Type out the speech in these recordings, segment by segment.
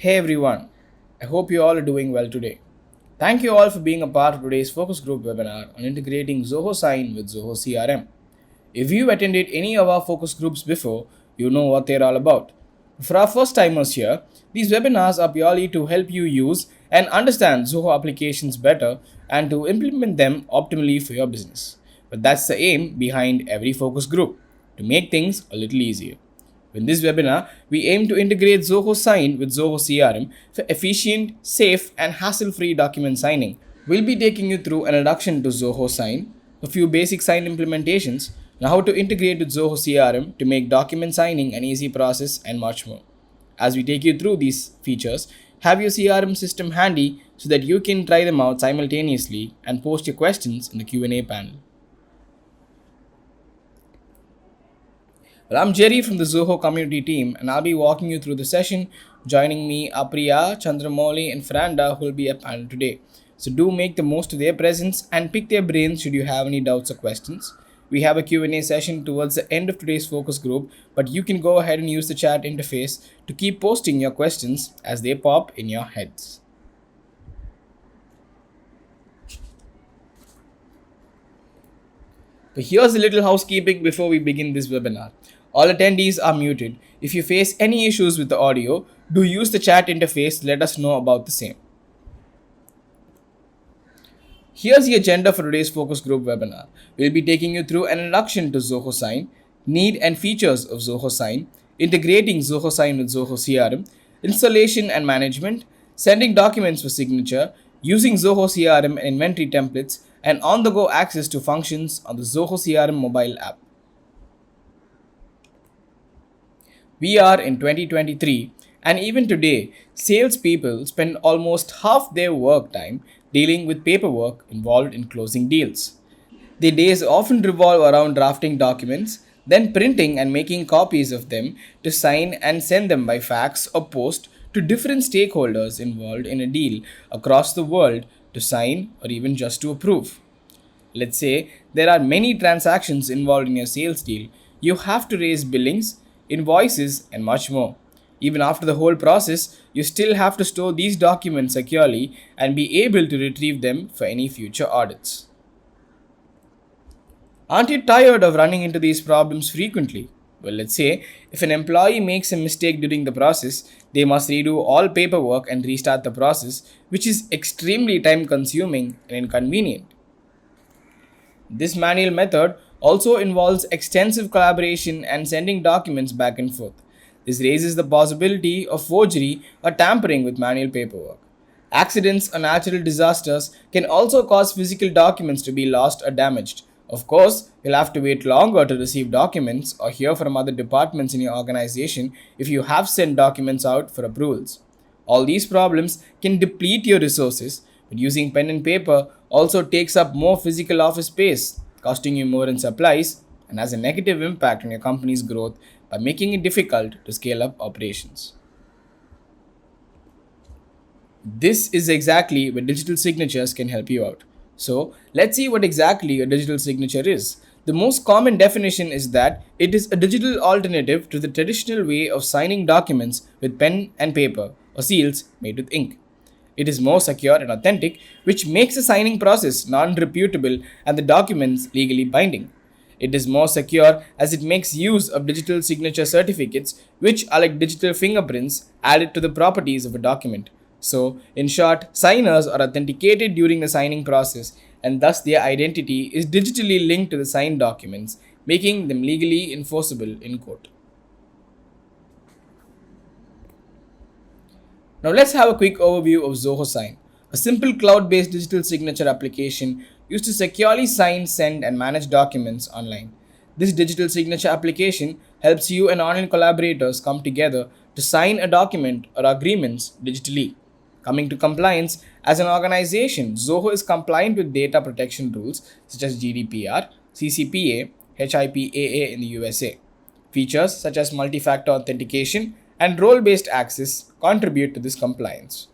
Hey everyone, I hope you all are doing well today. Thank you all for being a part of today's focus group webinar on integrating Zoho Sign with Zoho CRM. If you've attended any of our focus groups before, you know what they're all about. For our first timers here, these webinars are purely to help you use and understand Zoho applications better and to implement them optimally for your business. But that's the aim behind every focus group, to make things a little easier. In this webinar, we aim to integrate Zoho Sign with Zoho CRM for efficient, safe, and hassle-free document signing. We'll be taking you through an introduction to Zoho Sign, a few basic sign implementations, and how to integrate with Zoho CRM to make document signing an easy process, and much more. As we take you through these features, have your CRM system handy so that you can try them out simultaneously and post your questions in the Q&A panel. Well, I'm Jerry from the Zoho community team, and I'll be walking you through the session. Joining me are Priya, Chandramoli, and Franda, who will be a panel today. So do make the most of their presence and pick their brains should you have any doubts or questions. We have a Q&A session towards the end of today's focus group, but you can go ahead and use the chat interface to keep posting your questions as they pop in your heads. But here's a little housekeeping before we begin this webinar. All attendees are muted. If you face any issues with the audio, do use the chat interface to let us know about the same. Here's the agenda for today's focus group webinar. We'll be taking you through an introduction to Zoho Sign, need and features of Zoho Sign, integrating Zoho Sign with Zoho CRM, installation and management, sending documents for signature, using Zoho CRM and inventory templates, and on-the-go access to functions on the Zoho CRM mobile app. We are in 2023, and even today, salespeople spend almost half their work time dealing with paperwork involved in closing deals. Their days often revolve around drafting documents, then printing and making copies of them to sign and send them by fax or post to different stakeholders involved in a deal across the world to sign or even just to approve. Let's say there are many transactions involved in your sales deal. You have to raise billings, invoices, and much more. Even after the whole process, you still have to store these documents securely and be able to retrieve them for any future audits. Aren't you tired of running into these problems frequently? Well, let's say if an employee makes a mistake during the process, they must redo all paperwork and restart the process, which is extremely time consuming and inconvenient. This manual method also involves extensive collaboration and sending documents back and forth. This raises the possibility of forgery or tampering with manual paperwork. Accidents or natural disasters can also cause physical documents to be lost or damaged. Of course, you'll have to wait longer to receive documents or hear from other departments in your organization if you have sent documents out for approvals. All these problems can deplete your resources, but using pen and paper also takes up more physical office space, costing you more in supplies, and has a negative impact on your company's growth by making it difficult to scale up operations. This is exactly where digital signatures can help you out. So, let's see what exactly a digital signature is. The most common definition is that it is a digital alternative to the traditional way of signing documents with pen and paper or seals made with ink. It is more secure and authentic, which makes the signing process non-reputable and the documents legally binding. It is more secure as it makes use of digital signature certificates, which are like digital fingerprints added to the properties of a document. So, in short, signers are authenticated during the signing process, and thus their identity is digitally linked to the signed documents, making them legally enforceable in court. Now let's have a quick overview of Zoho Sign, a simple cloud-based digital signature application used to securely sign, send, and manage documents online. This digital signature application helps you and online collaborators come together to sign a document or agreements digitally. Coming to compliance, as an organization, Zoho is compliant with data protection rules such as GDPR, CCPA, HIPAA in the USA. Features such as multi-factor authentication and role-based access contribute to this compliance.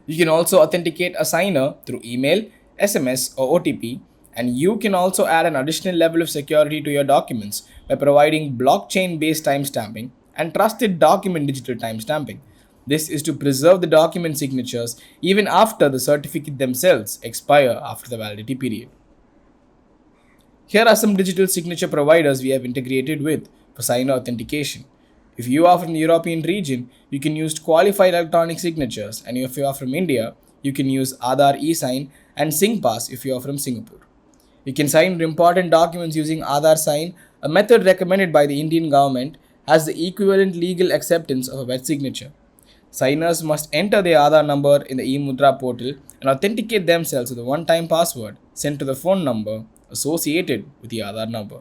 You can also authenticate a signer through email, SMS, or OTP, And you can also add an additional level of security to your documents by providing blockchain based timestamping and trusted document digital timestamping. This is to preserve the document signatures even after the certificate themselves expire after the validity period. Here are some digital signature providers we have integrated with for sign authentication. If you are from the European region, you can use qualified electronic signatures, and if you are from India, you can use Aadhaar eSign and SingPass if you are from Singapore. You can sign important documents using Aadhaar Sign, a method recommended by the Indian government as the equivalent legal acceptance of a wet signature. Signers must enter their Aadhaar number in the eMudra portal and authenticate themselves with a one time password sent to the phone number associated with the Aadhaar number.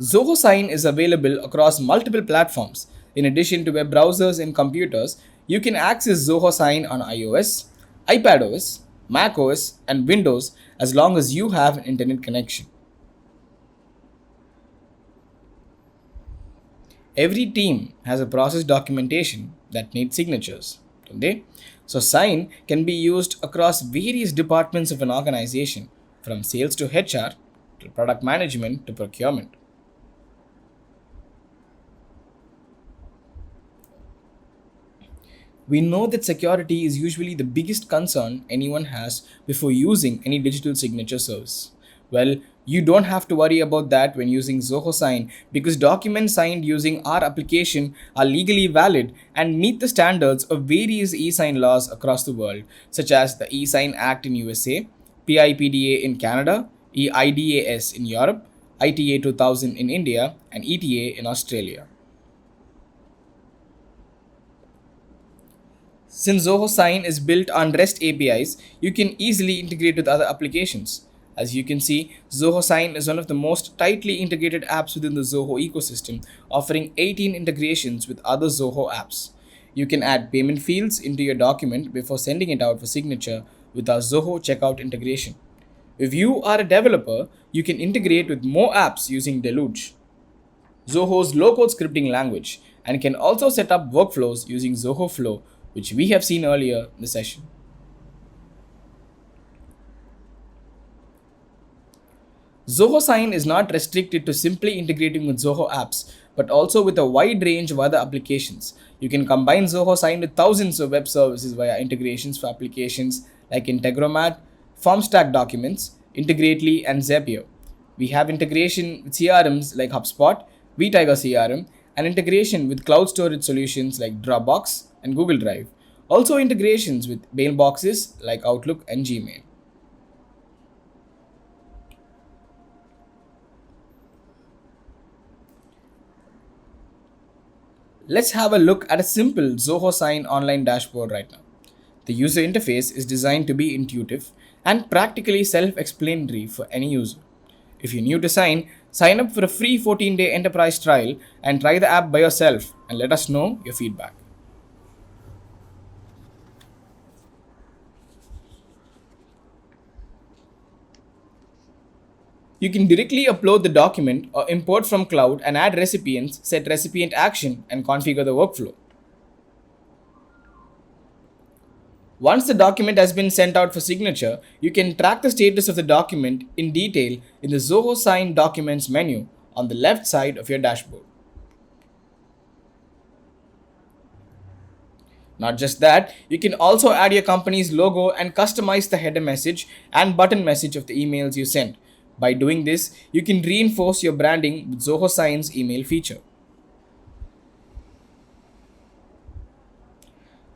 Zoho Sign is available across multiple platforms. In addition to web browsers and computers, you can access Zoho Sign on iOS, iPadOS, macOS, and Windows as long as you have an internet connection. Every team has a process documentation that needs signatures, don't they? So, Sign can be used across various departments of an organization, from sales to HR, to product management to procurement. We know that security is usually the biggest concern anyone has before using any digital signature service. Well, you don't have to worry about that when using Zoho Sign because documents signed using our application are legally valid and meet the standards of various e-sign laws across the world, such as the e-sign Act in USA, PIPDA in Canada, EIDAS in Europe, ITA 2000 in India, and ETA in Australia. Since Zoho Sign is built on REST APIs, you can easily integrate with other applications. As you can see, Zoho Sign is one of the most tightly integrated apps within the Zoho ecosystem, offering 18 integrations with other Zoho apps. You can add payment fields into your document before sending it out for signature with our Zoho checkout integration. If you are a developer, you can integrate with more apps using Deluge, Zoho's low-code scripting language, and can also set up workflows using Zoho Flow, which we have seen earlier in the session. Zoho Sign is not restricted to simply integrating with Zoho apps, but also with a wide range of other applications. You can combine Zoho Sign with thousands of web services via integrations for applications like Integromat, FormStack Documents, Integrately, and Zapier. We have integration with CRMs like HubSpot, vTiger CRM, and integration with cloud storage solutions like Dropbox and Google Drive. Also integrations with mailboxes like Outlook and Gmail. Let's have a look at a simple Zoho Sign online dashboard right now. The user interface is designed to be intuitive and practically self explanatory for any user. If you're new to Sign, sign up for a free 14-day enterprise trial and try the app by yourself and let us know your feedback. You can directly upload the document or import from cloud and add recipients, set recipient action, and configure the workflow. Once the document has been sent out for signature, you can track the status of the document in detail in the Zoho Sign Documents menu on the left side of your dashboard. Not just that, you can also add your company's logo and customize the header message and button message of the emails you send. By doing this, you can reinforce your branding with Zoho Sign's email feature.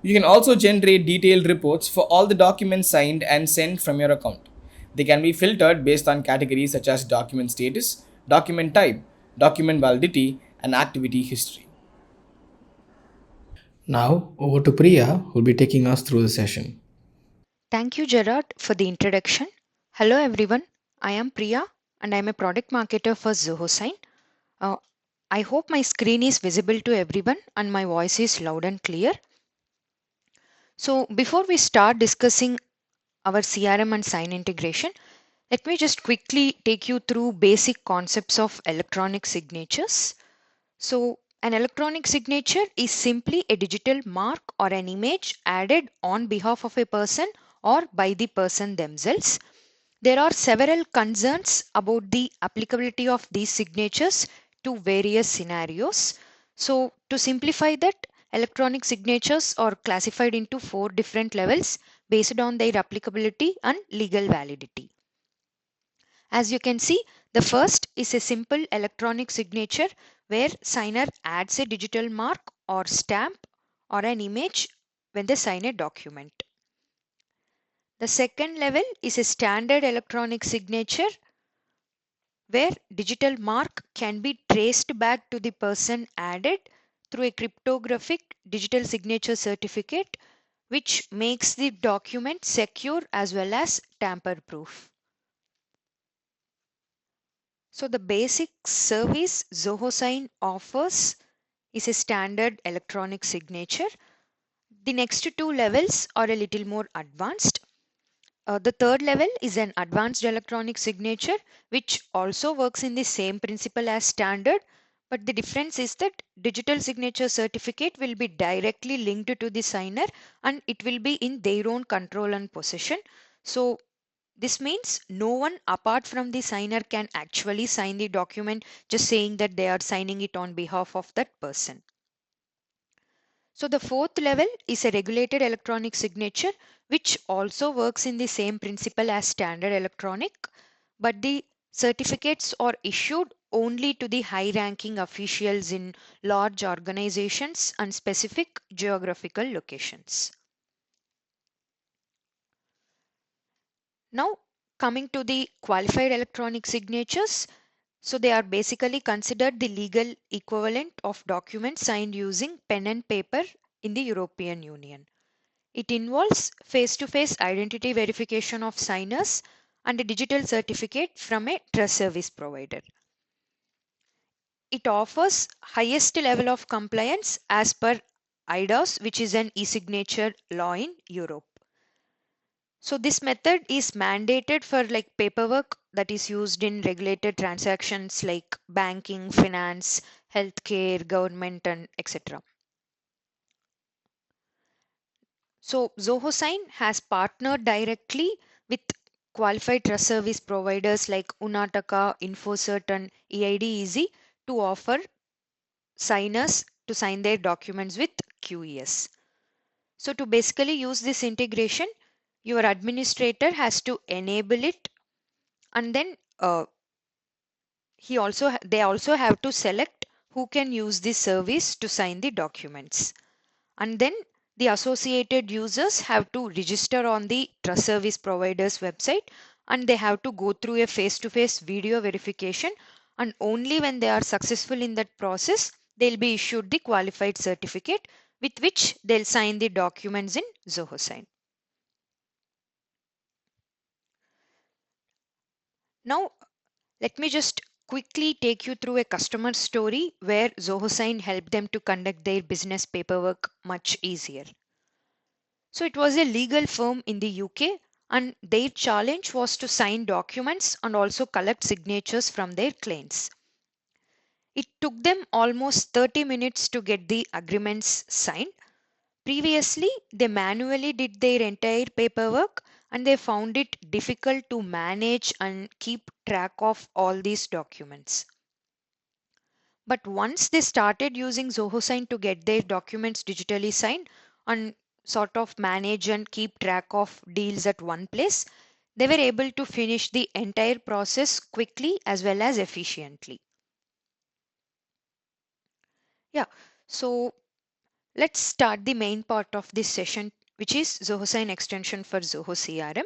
You can also generate detailed reports for all the documents signed and sent from your account. They can be filtered based on categories such as document status, document type, document validity, and activity history. Now, over to Priya, who will be taking us through the session. Thank you, Gerard, for the introduction. Hello, everyone. I am Priya and I am a product marketer for Zoho Sign. Uh, I hope my screen is visible to everyone and my voice is loud and clear. So, before we start discussing our CRM and sign integration, let me just quickly take you through basic concepts of electronic signatures. So, An electronic signature is simply a digital mark or an image added on behalf of a person or by the person themselves. There are several concerns about the applicability of these signatures to various scenarios. So, to simplify that, electronic signatures are classified into four different levels based on their applicability and legal validity. As you can see, the first is a simple electronic signature where signer adds a digital mark or stamp or an image when they sign a document. The second level is a standard electronic signature where digital mark can be traced back to the person added through a cryptographic digital signature certificate, which makes the document secure as well as tamper proof. So the basic service Zoho Sign offers is a standard electronic signature. The next two levels are a little more advanced. The third level is an advanced electronic signature, which also works in the same principle as standard, but the difference is that digital signature certificate will be directly linked to the signer and it will be in their own control and possession. So this means no one apart from the signer can actually sign the document just saying that they are signing it on behalf of that person. So the fourth level is a regulated electronic signature, which also works in the same principle as standard electronic, but the certificates are issued only to the high ranking officials in large organizations and specific geographical locations. Now, coming to the qualified electronic signatures, so they are basically considered the legal equivalent of documents signed using pen and paper in the European Union. It involves face-to-face identity verification of signers and a digital certificate from a trust service provider. It offers highest level of compliance as per IDOS, which is an e-signature law in Europe. So this method is mandated for like paperwork that is used in regulated transactions like banking, finance, healthcare, government, and etc. So Zoho Sign has partnered directly with qualified trust service providers like Unataka, Infocert, and EID Easy to offer signers to sign their documents with QES. So to basically use this integration, your administrator has to enable it, and then they also have to select who can use this service to sign the documents. And then the associated users have to register on the trust service provider's website and they have to go through a face-to-face video verification, and only when they are successful in that process they'll be issued the qualified certificate with which they'll sign the documents in Zoho Sign. Now let me just quickly take you through a customer story where Zoho Sign helped them to conduct their business paperwork much easier. So it was a legal firm in the UK, and their challenge was to sign documents and also collect signatures from their clients. It took them almost 30 minutes to get the agreements signed. Previously, they manually did their entire paperwork and they found it difficult to manage and keep track of all these documents. But once they started using Zoho Sign to get their documents digitally signed and sort of manage and keep track of deals at one place, they were able to finish the entire process quickly as well as efficiently. Yeah, so let's start the main part of this session, which is Zoho Sign extension for Zoho CRM.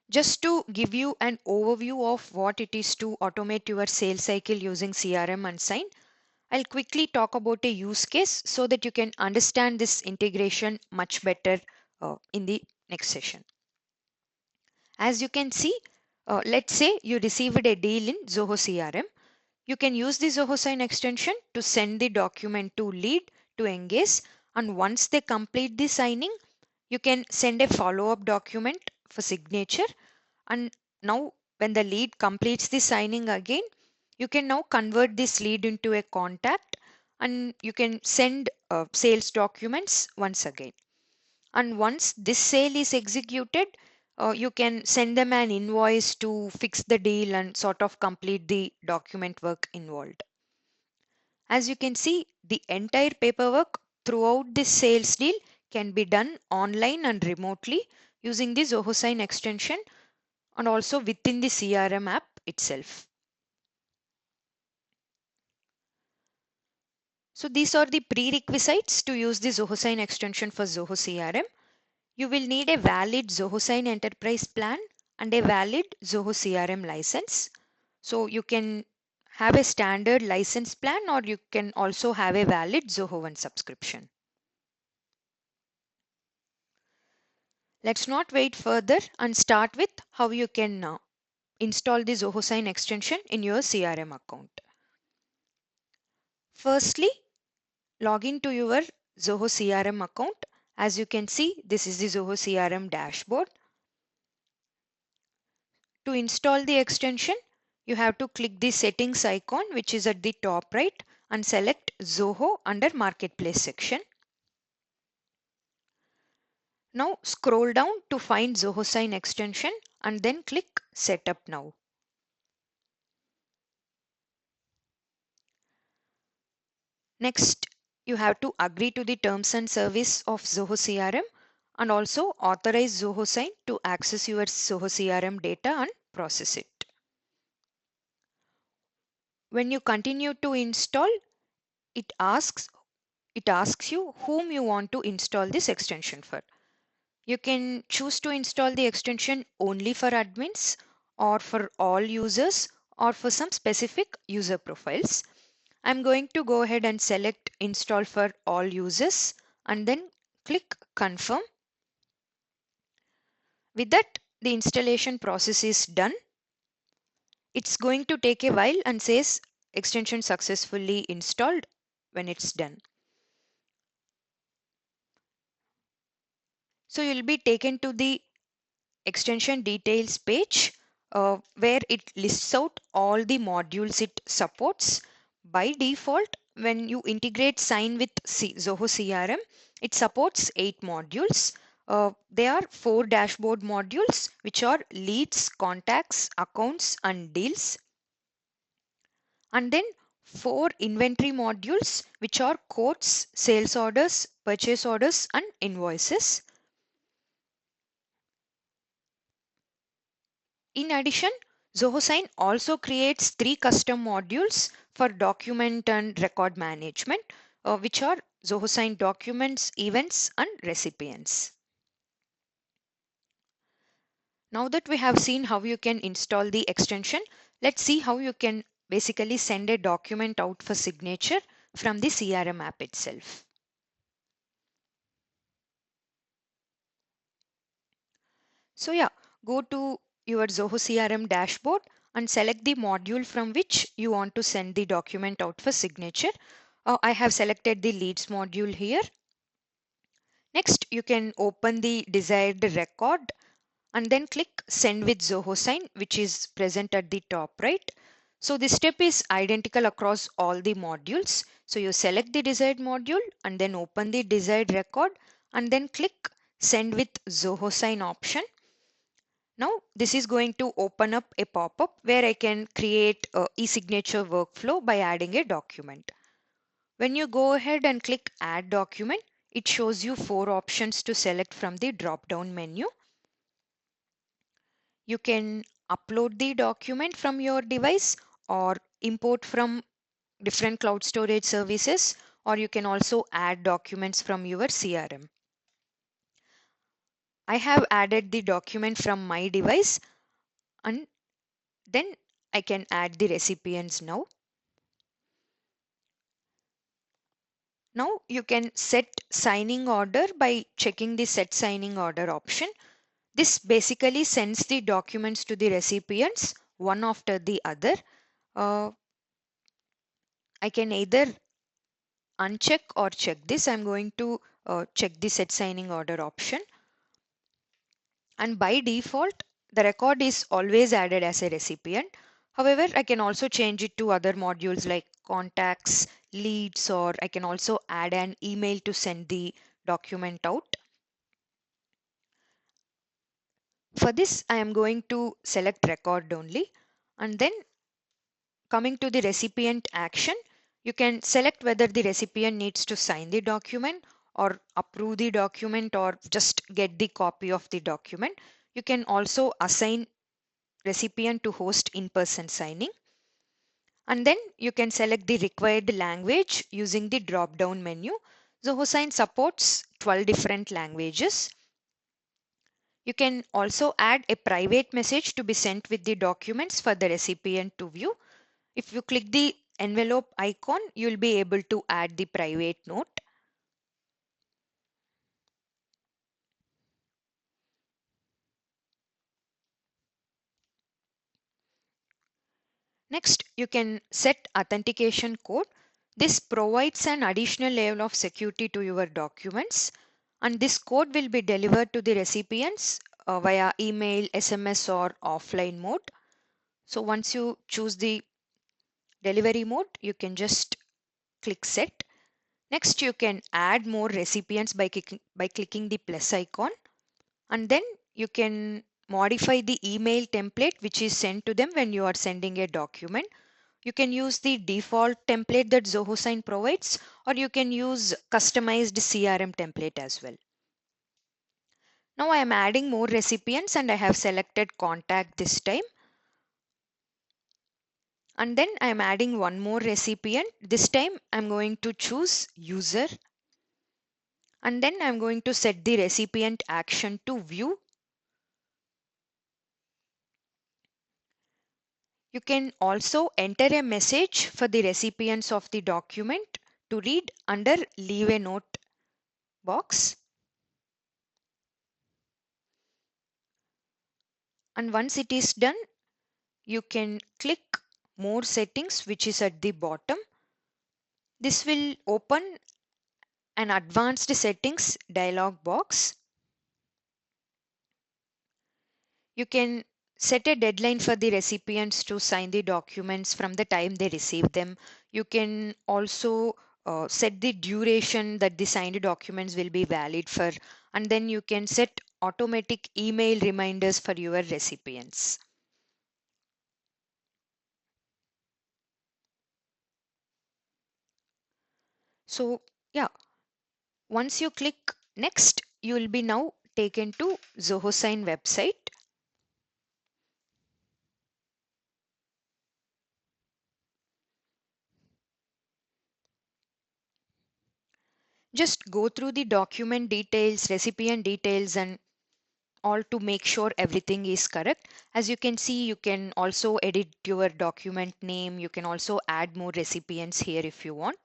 Just to give you an overview of what it is to automate your sales cycle using CRM and Sign, I'll quickly talk about a use case so that you can understand this integration much better in the next session. As you can see, let's say you received a deal in Zoho CRM. You can use the Zoho Sign extension to send the document to lead to engage, and once they complete the signing, you can send a follow-up document for signature. And now when the lead completes the signing again, You can now convert this lead into a contact and you can send sales documents once again. And once this sale is executed, you can send them an invoice to fix the deal and sort of complete the document work involved. As you can see, the entire paperwork throughout this sales deal can be done online and remotely using the Zoho Sign extension and also within the CRM app itself. So these are the prerequisites to use the Zoho Sign extension for Zoho CRM. You will need a valid Zoho Sign Enterprise plan and a valid Zoho CRM license. So you can have a standard license plan or you can also have a valid Zoho One subscription. Let's not wait further and start with how you can install the Zoho Sign extension in your CRM account. Firstly, log into your Zoho CRM account. As you can see, this is the Zoho CRM dashboard. To install the extension, you have to click the settings icon, which is at the top right, and select Zoho under Marketplace section. Now scroll down to find Zoho Sign extension and then click Setup Now. Next, you have to agree to the terms and service of Zoho CRM and also authorize Zoho Sign to access your Zoho CRM data and process it. When you continue to install, it asks you whom you want to install this extension for. You can choose to install the extension only for admins or for all users or for some specific user profiles. I'm going to go ahead and select install for all users and then click confirm. With that, the installation process is done. It's going to take a while and says extension successfully installed when it's done. So you'll be taken to the extension details page where it lists out all the modules it supports. By default, when you integrate Sign with Zoho CRM, it supports 8 modules. They are 4 dashboard modules, which are leads, contacts, accounts, and deals. And then 4 inventory modules, which are quotes, sales orders, purchase orders, and invoices. In addition, Zoho Sign also creates 3 custom modules for document and record management, which are Zoho Sign documents, events, and recipients. Now that we have seen how you can install the extension, let's see how you can basically send a document out for signature from the CRM app itself. So yeah, go to your Zoho CRM dashboard and select the module from which you want to send the document out for signature. I have selected the leads module here. Next, you can open the desired record and then click send with Zoho Sign, which is present at the top right. So this step is identical across all the modules. So you select the desired module and then open the desired record and then click send with Zoho Sign option. Now this is going to open up a pop-up where I can create a e-signature workflow by adding a document. When you go ahead and click add document, it shows you 4 options to select from the drop-down menu. You can upload the document from your device or import from different cloud storage services, or you can also add documents from your CRM. I have added the document from my device and then I can add the recipients now. Now you can set signing order by checking the set signing order option. This basically sends the documents to the recipients one after the other. I can either uncheck or check this. I'm going to check the set signing order option. And by default, the record is always added as a recipient. However, I can also change it to other modules like contacts, leads, or I can also add an email to send the document out. For this, I am going to select record only, and then coming to the recipient action, you can select whether the recipient needs to sign the document or approve the document or just get the copy of the document. You can also assign recipient to host in-person signing. And then you can select the required language using the drop down menu. Zoho Sign supports 12 different languages. You can also add a private message to be sent with the documents for the recipient to view. If you click the envelope icon, you'll be able to add the private note. Next, you can set authentication code. This provides an additional level of security to your documents, and this code will be delivered to the recipients via email, SMS, or offline mode. So once you choose the delivery mode, you can just click set. Next, you can add more recipients by clicking the plus icon, and then you can modify the email template which is sent to them when you are sending a document. You can use the default template that Zoho Sign provides, or you can use customized CRM template as well. Now I am adding more recipients and I have selected contact this time. And then I am adding one more recipient. This time I'm going to choose user, and then I'm going to set the recipient action to view. You can also enter a message for the recipients of the document to read under leave a note box. And once it is done, you can click more settings, which is at the bottom. This will open an advanced settings dialog box. You can set a deadline for the recipients to sign the documents from the time they receive them. You can also set the duration that the signed documents will be valid for, and then you can set automatic email reminders for your recipients. So, yeah, once you click next, you will be now taken to Zoho Sign website. Just go through the document details, recipient details, and all to make sure everything is correct. As you can see, you can also edit your document name. You can also add more recipients here if you want.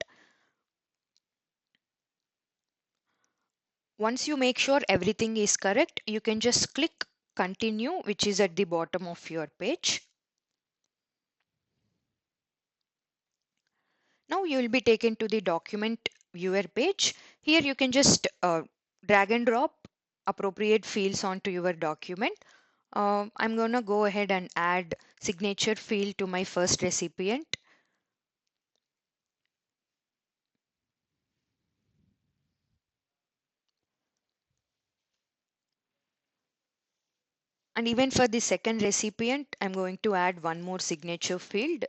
Once you make sure everything is correct, you can just click continue, which is at the bottom of your page. Now you will be taken to the document viewer page. Here you can just drag and drop appropriate fields onto your document. I'm gonna go ahead and add signature field to my first recipient. And even for the second recipient, I'm going to add one more signature field.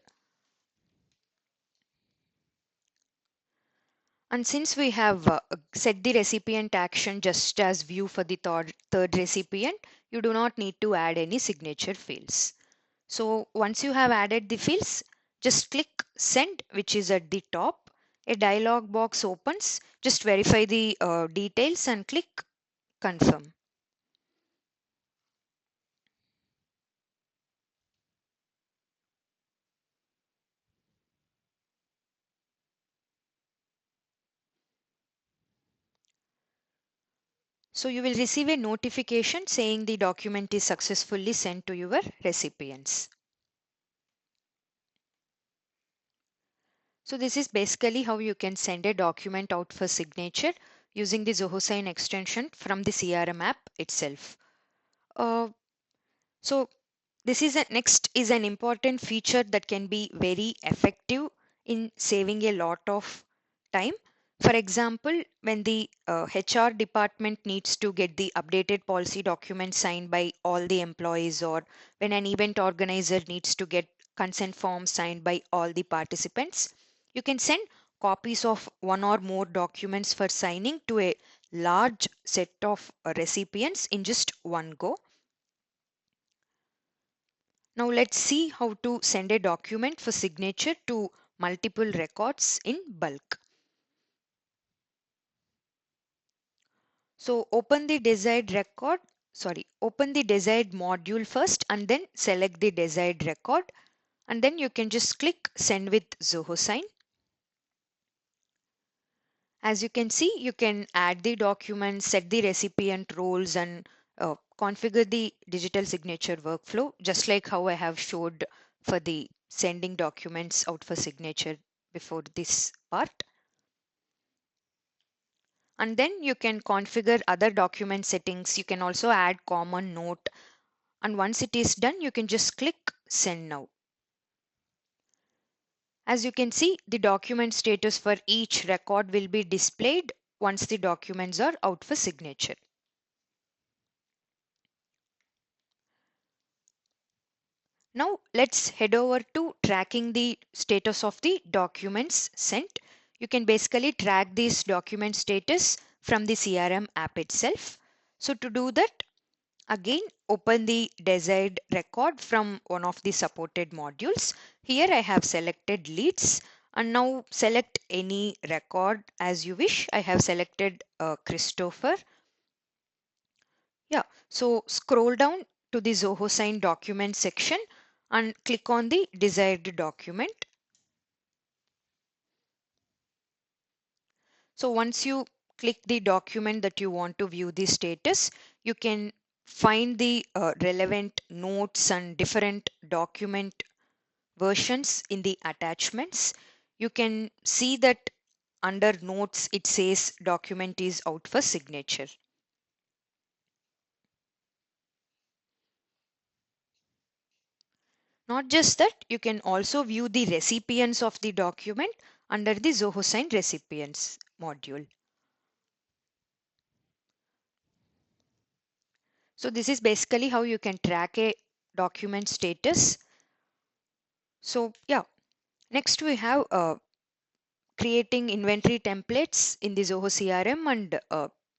And since we have set the recipient action just as view for the third recipient, you do not need to add any signature fields. So once you have added the fields, just click send, which is at the top. A dialog box opens. Just verify the details and click confirm. So you will receive a notification saying the document is successfully sent to your recipients. So this is basically how you can send a document out for signature using the Zoho Sign extension from the CRM app itself. Uh, so Next is an important feature that can be very effective in saving a lot of time. For example, when the HR department needs to get the updated policy document signed by all the employees, or when an event organizer needs to get consent forms signed by all the participants, you can send copies of one or more documents for signing to a large set of recipients in just one go. Now let's see how to send a document for signature to multiple records in bulk. So open the desired module first and then select the desired record, and then you can just click send with Zoho Sign. As you can see, you can add the document, set the recipient roles, and configure the digital signature workflow, just like how I have showed for the sending documents out for signature before this part. And then you can configure other document settings. You can also add common note. And once it is done, you can just click send now. As you can see, the document status for each record will be displayed once the documents are out for signature. Now let's head over to tracking the status of the documents sent. You can basically track this document status from the CRM app itself. So to do that, again, open the desired record from one of the supported modules. Here I have selected leads, and now select any record as you wish. I have selected Christopher. Yeah, so scroll down to the Zoho Sign document section and click on the desired document. So once you click the document that you want to view the status, you can find the relevant notes and different document versions in the attachments. You can see that under notes it says document is out for signature. Not just that, you can also view the recipients of the document under the Zoho Sign recipients module. So this is basically how you can track a document status. So yeah, next we have creating inventory templates in the Zoho CRM and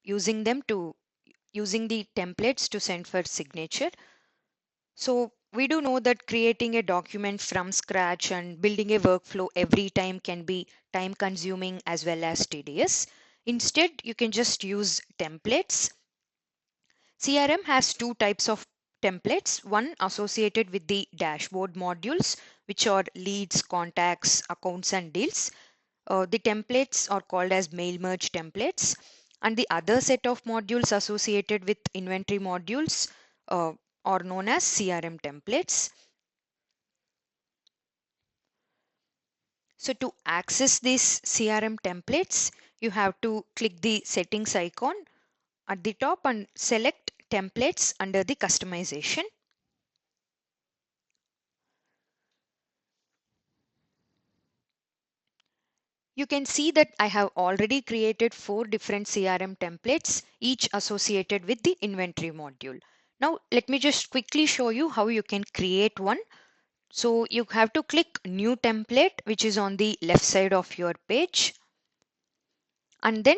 using the templates to send for signature. So we do know that creating a document from scratch and building a workflow every time can be time consuming as well as tedious. Instead, you can just use templates. CRM has two types of templates, one associated with the dashboard modules, which are leads, contacts, accounts, and deals. The templates are called as mail merge templates, and the other set of modules associated with inventory modules uh, are known as CRM templates. So to access these CRM templates, you have to click the settings icon at the top and select templates under the customization. You can see that I have already created 4 different CRM templates, each associated with the inventory module. Now, let me just quickly show you how you can create one. So you have to click new template, which is on the left side of your page, and then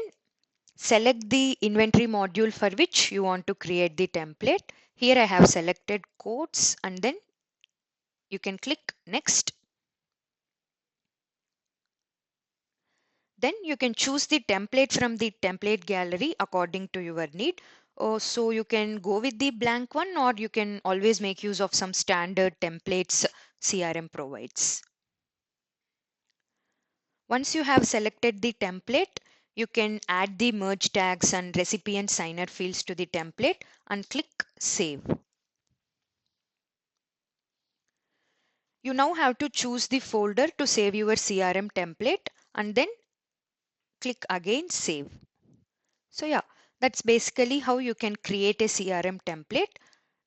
select the inventory module for which you want to create the template. Here I have selected quotes, and then you can click next. Then you can choose the template from the template gallery according to your need. So you can go with the blank one, or you can always make use of some standard templates CRM provides. Once you have selected the template, you can add the merge tags and recipient signer fields to the template and click save. You now have to choose the folder to save your CRM template and then click again save. So yeah, that's basically how you can create a CRM template.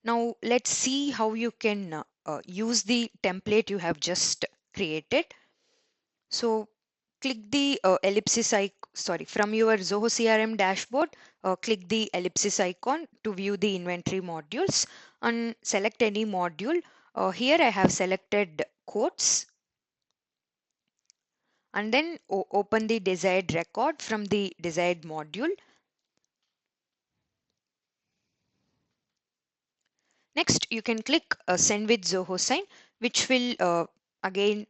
Now let's see how you can use the template you have just created. So click the ellipsis icon, sorry, from your Zoho CRM dashboard, click the ellipsis icon to view the inventory modules and select any module. Here I have selected quotes, and then open the desired record from the desired module. Next, you can click send with Zoho Sign, which will again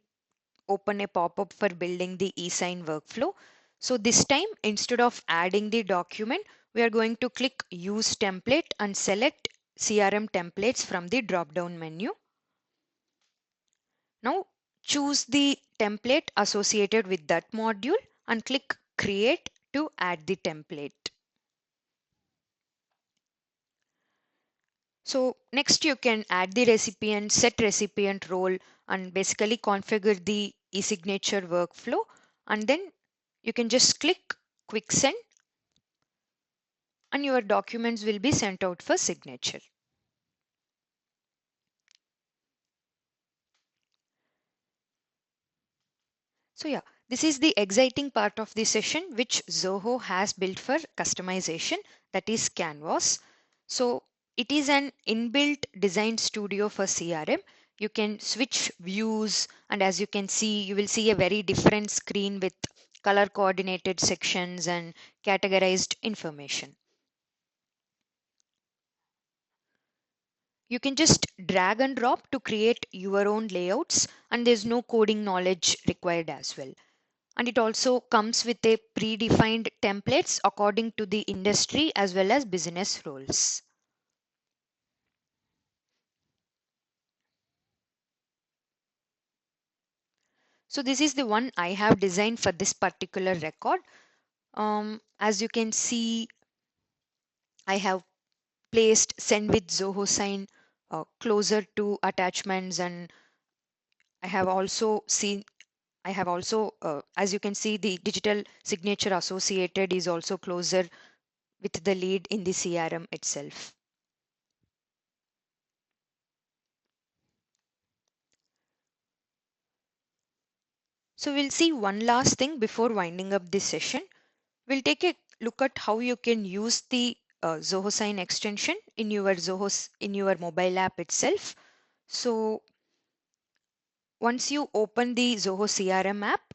open a pop-up for building the e-sign workflow. So this time, instead of adding the document, we are going to click use template and select CRM templates from the drop-down menu. Now choose the template associated with that module and click create to add the template. So next you can add the recipient, set recipient role, and basically configure the e-signature workflow, and then you can just click quick send and your documents will be sent out for signature. So yeah, this is the exciting part of the session which Zoho has built for customization, that is Canvas. So it is an inbuilt design studio for CRM. You can switch views, and as you can see, you will see a very different screen with color coordinated sections and categorized information. You can just drag and drop to create your own layouts, and there's no coding knowledge required as well. And it also comes with a predefined templates according to the industry as well as business roles. So this is the one I have designed for this particular record. As you can see, I have placed send with Zoho sign closer to attachments, and I have also seen as you can see, the digital signature associated is also closer with the lead in the CRM itself. So we'll see one last thing before winding up this session. We'll take a look at how you can use the Zoho Sign extension in your in your mobile app itself. So once you open the Zoho CRM app,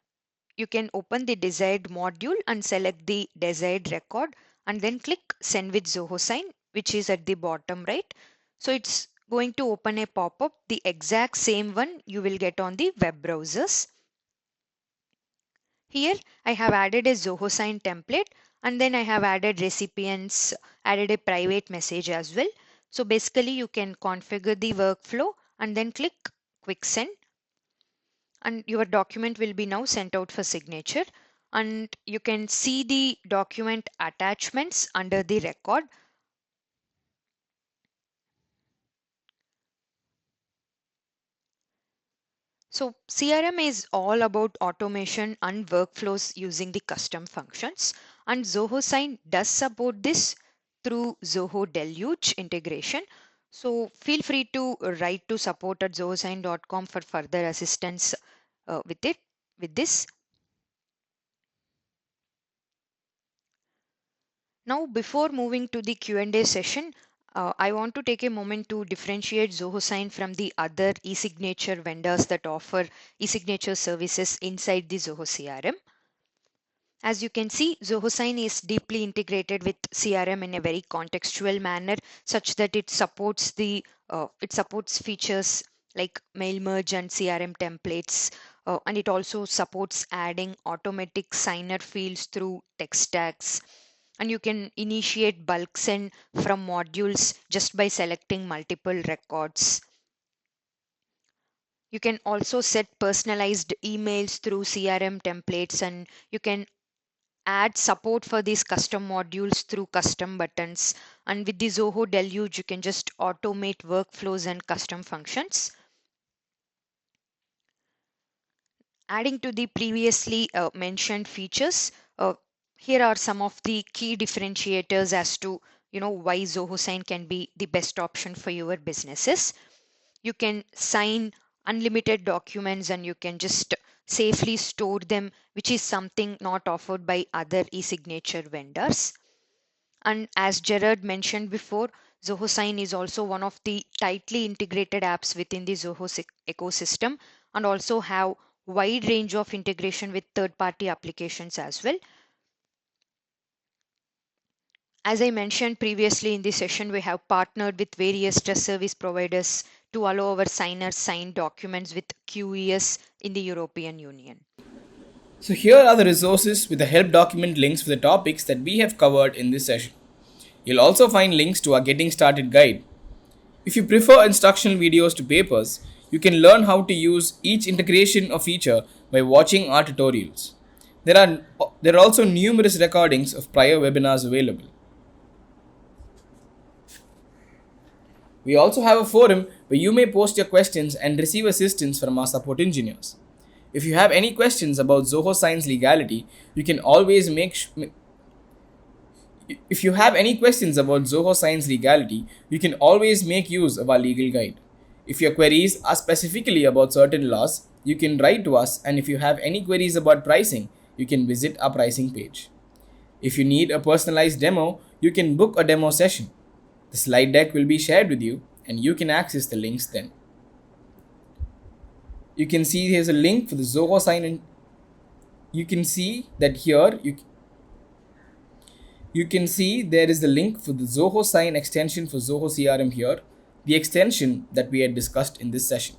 you can open the desired module and select the desired record and then click send with Zoho Sign, which is at the bottom right. So it's going to open a pop-up, the exact same one you will get on the web browsers. Here I have added a Zoho Sign template, and then I have added recipients, added a private message as well. So basically you can configure the workflow and then click quick send, and your document will be now sent out for signature. And you can see the document attachments under the record. So CRM is all about automation and workflows using the custom functions, and Zoho Sign does support this through Zoho Deluge integration. So feel free to write to support at zohosign.com for further assistance with this. Now, before moving to the Q&A session, I want to take a moment to differentiate Zoho Sign from the other e-signature vendors that offer e-signature services inside the Zoho CRM. As you can see, Zoho Sign is deeply integrated with CRM in a very contextual manner, such that it supports features like mail merge and CRM templates, and it also supports adding automatic signer fields through text tags. And you can initiate bulk send from modules just by selecting multiple records. You can also set personalized emails through CRM templates, and you can add support for these custom modules through custom buttons. And with the Zoho Deluge, you can just automate workflows and custom functions. Adding to the previously mentioned features, here are some of the key differentiators as to why Zoho Sign can be the best option for your businesses. You can sign unlimited documents and you can just safely store them, which is something not offered by other e-signature vendors. And as Gerard mentioned before, Zoho Sign is also one of the tightly integrated apps within the Zoho ecosystem, and also have wide range of integration with third-party applications as well. As I mentioned previously in the session, we have partnered with various trust service providers to allow our signers sign documents with QES in the European Union. So here are the resources with the help document links for the topics that we have covered in this session. You'll also find links to our Getting Started guide. If you prefer instructional videos to papers, you can learn how to use each integration or feature by watching our tutorials. There are also numerous recordings of prior webinars available. We also have a forum where you may post your questions and receive assistance from our support engineers. If you have any questions about Zoho Sign's legality, you can always make sh- if you have any questions about Zoho Sign's legality, you can always make use of our legal guide. If your queries are specifically about certain laws, you can write to us, and if you have any queries about pricing, you can visit our pricing page. If you need a personalized demo, you can book a demo session. The slide deck will be shared with you, and you can access the links then. You can see here's a link for the Zoho Sign, and you can see that here you can see there is the link for the Zoho Sign extension for Zoho CRM here, the extension that we had discussed in this session.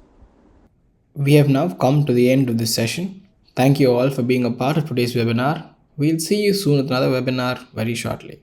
We have now come to the end of this session. Thank you all for being a part of today's webinar. We'll see you soon with another webinar very shortly.